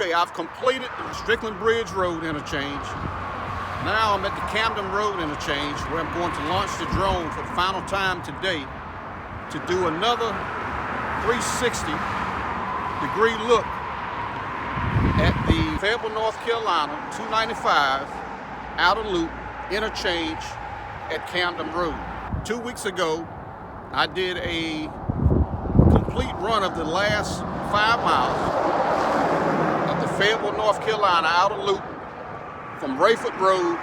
Okay, I've completed the Strickland Bridge Road interchange. Now I'm at the Camden Road interchange where I'm going to launch the drone for the final time today to do another 360-degree look at the Fayetteville, North Carolina 295 outer loop interchange at Camden Road. 2 weeks ago, I did a complete run of the last 5 miles of the Fayetteville, North Carolina outer loop from Rayford Road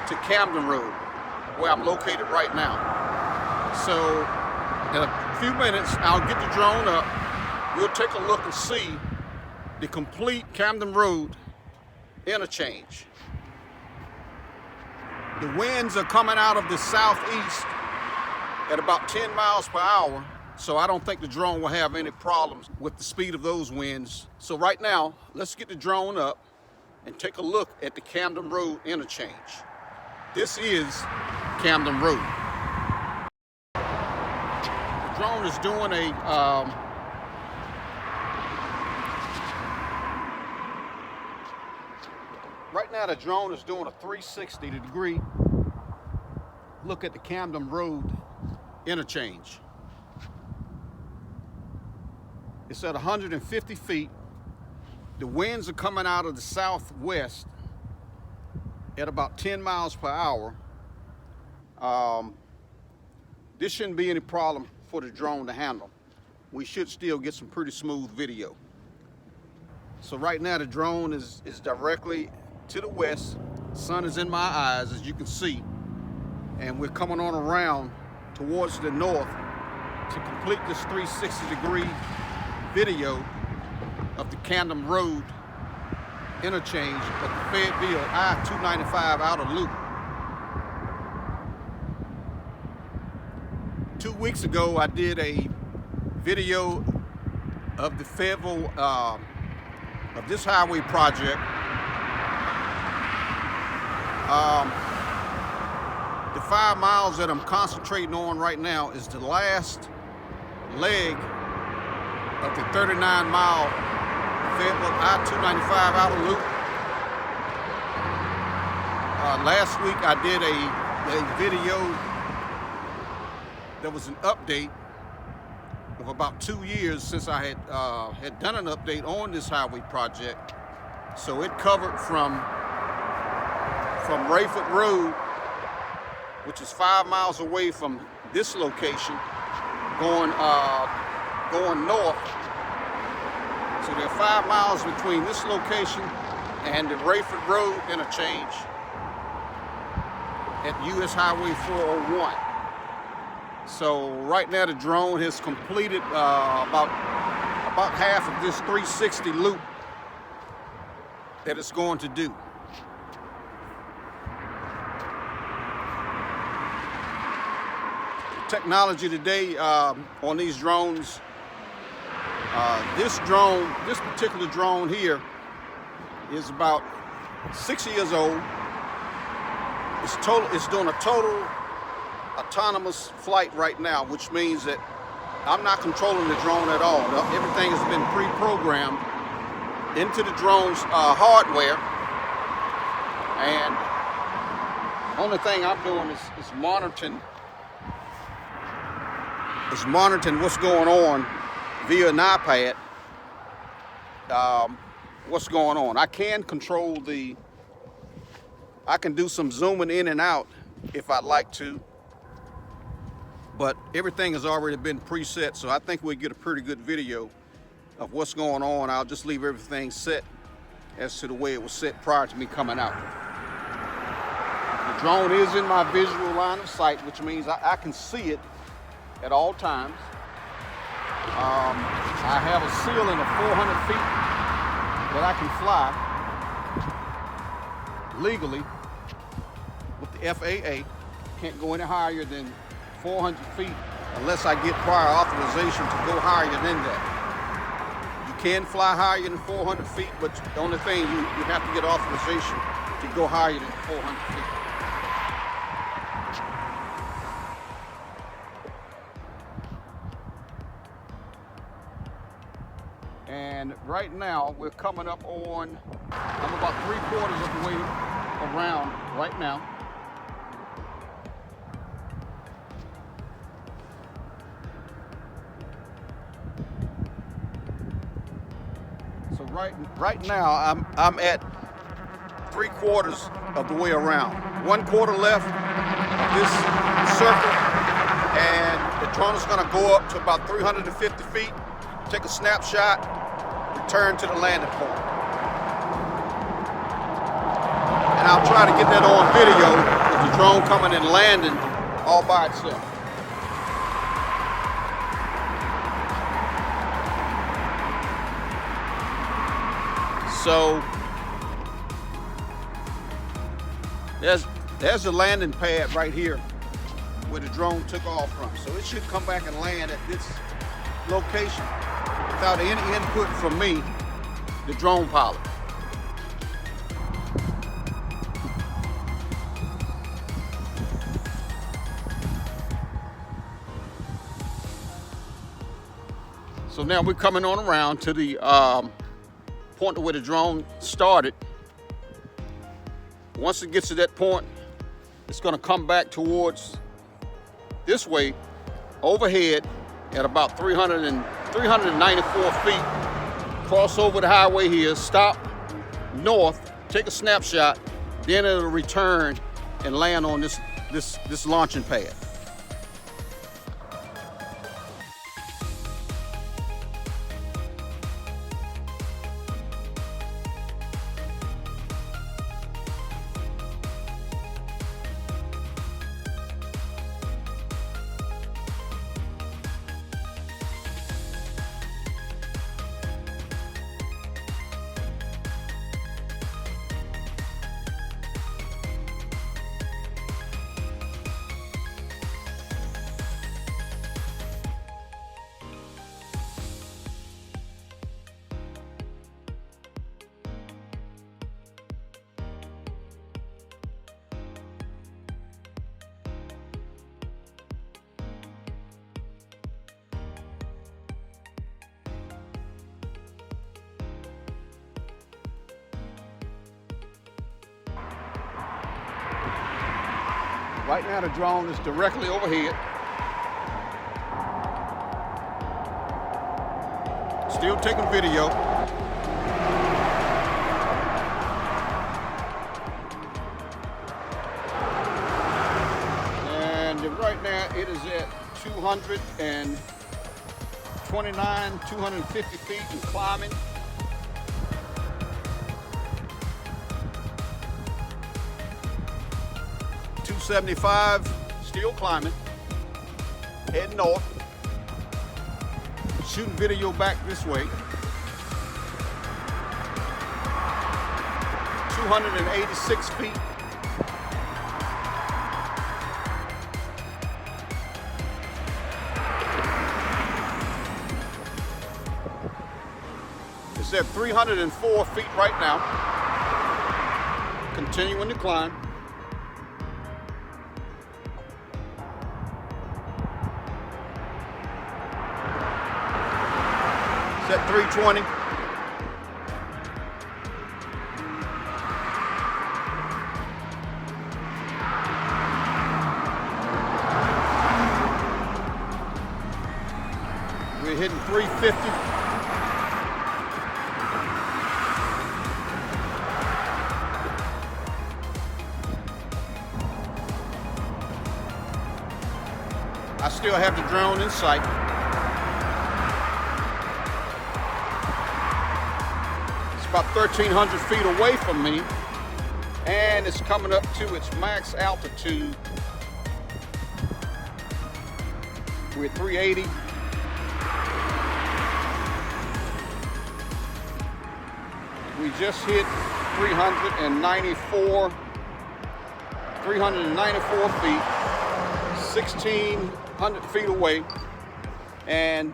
to Camden Road, where I'm located right now. So in a few minutes, I'll get the drone up. We'll take a look and see the complete Camden Road interchange. The winds are coming out of the southeast at about 10 miles per hour, so I don't think the drone will have any problems with the speed of those winds. So right now, let's get the drone up and take a look at the Camden Road interchange. This is Camden Road. The drone is doing a right now the drone is doing a 360-degree look at the Camden Road interchange. It's at 150 feet. The winds are coming out of the southwest at about 10 miles per hour. This shouldn't be any problem for the drone to handle. We should still get some pretty smooth video. So right now the drone is directly to the west. Sun is in my eyes, as you can see. And we're coming on around towards the north to complete this 360-degree video of the Camden Road interchange of the Fayetteville I-295 outer loop. 2 weeks ago, I did a video of the Fayetteville, of this highway project. The 5 miles that I'm concentrating on right now is the last leg of the 39-mile Fayetteville I-295 outer loop. Last week I did a video that was an update of about 2 years since I had done an update on this highway project. So it covered from Rayford Road, which is 5 miles away from this location, going north. So there are 5 miles between this location and the Rayford Road interchange at US Highway 401. So right now the drone has completed about half of this 360 loop that it's going to do. Technology today on these drones. This particular drone here is about 6 years old. It's doing a total autonomous flight right now, which means that I'm not controlling the drone at all. Everything has been pre-programmed into the drone's hardware, and the only thing I'm doing is monitoring what's going on via an iPad. What's going on? I can control I can do some zooming in and out if I'd like to, but everything has already been preset, so I think we'll get a pretty good video of what's going on. I'll just leave everything set as to the way it was set prior to me coming out. The drone is in my visual line of sight, which means I can see it at all times. I have a ceiling of 400 feet that I can fly legally with the FAA. Can't go any higher than 400 feet unless I get prior authorization to go higher than that. You can fly higher than 400 feet, but the only thing, you have to get authorization to go higher than 400 feet. And right now we're coming up on, I'm about 3/4 of the way around right now. So right now I'm at 3/4 of the way around. 1/4 left of this circle, and the drone is going to go up to about 350 feet, take a snapshot, return to the landing point. And I'll try to get that on video with the drone coming and landing all by itself. So there's the landing pad right here where the drone took off from. So it should come back and land at this location without any input from me, the drone pilot. So now we're coming on around to the point where the drone started. Once it gets to that point, it's going to come back towards this way, overhead at about 394 feet, cross over the highway here, stop north, take a snapshot, then it'll return and land on this launching pad. Right now the drone is directly overhead. Still taking video. And right now it is at 229, 250 feet and climbing. .75, still climbing, heading north, shooting video back this way, 286 feet. It's at 304 feet right now, continuing to climb. At 320. We're hitting 350. I still have the drone in sight. About 1,300 feet away from me, and it's coming up to its max altitude. We're at 380. We just hit 394 feet, 1,600 feet away, and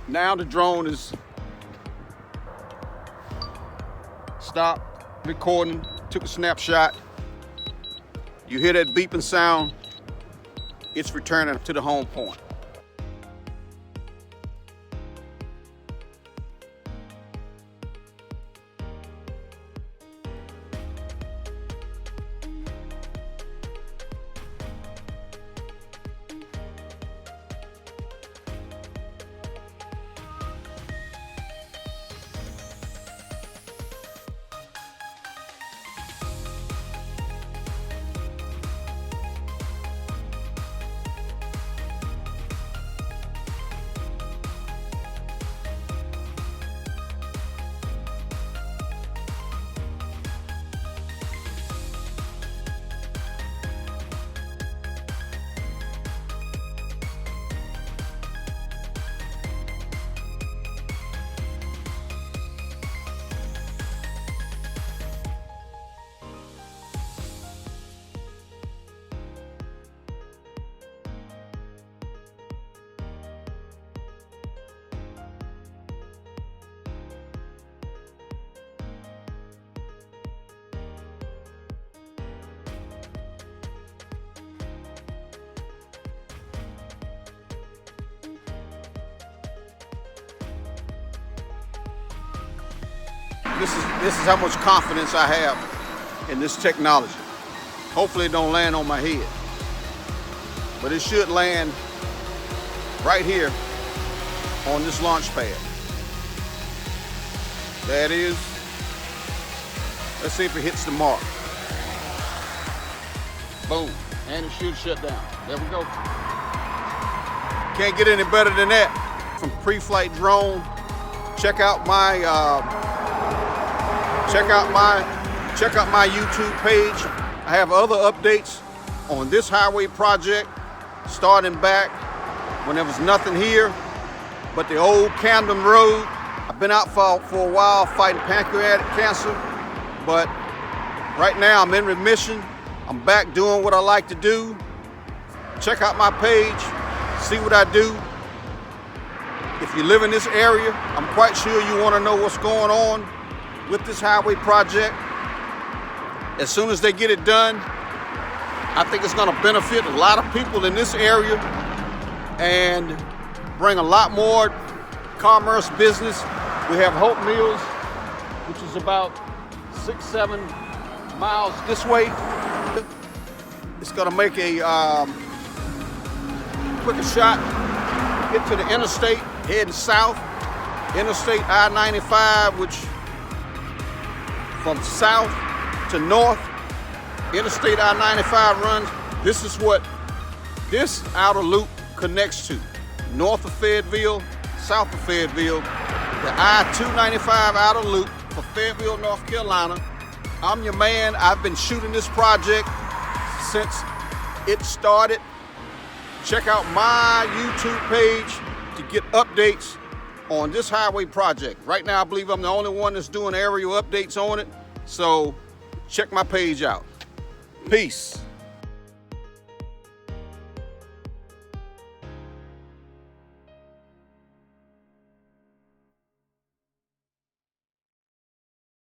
now the drone is stopped recording, took a snapshot. You hear that beeping sound, it's returning to the home point. This is how much confidence I have in this technology. Hopefully it don't land on my head, but it should land right here on this launch pad. There it is. Let's see if it hits the mark. Boom, and it should shut down. There we go. Can't get any better than that. From pre-flight drone. Check out my YouTube page. I have other updates on this highway project, starting back when there was nothing here but the old Camden Road. I've been out for a while fighting pancreatic cancer, but right now I'm in remission. I'm back doing what I like to do. Check out my page, see what I do. If you live in this area, I'm quite sure you want to know what's going on with this highway project. As soon as they get it done, I think it's going to benefit a lot of people in this area and bring a lot more commerce business. We have Hope Mills, which is about 6-7 miles this way. It's going to make a quicker shot, get to the interstate, heading south, Interstate I-95, which from south to north, Interstate I-95 runs. This is what this outer loop connects to. North of Fayetteville, south of Fayetteville, the I-295 outer loop for Fayetteville, North Carolina. I'm your man. I've been shooting this project since it started. Check out my YouTube page to get updates on this highway project. Right now, I believe I'm the only one that's doing aerial updates on it. So check my page out. Peace.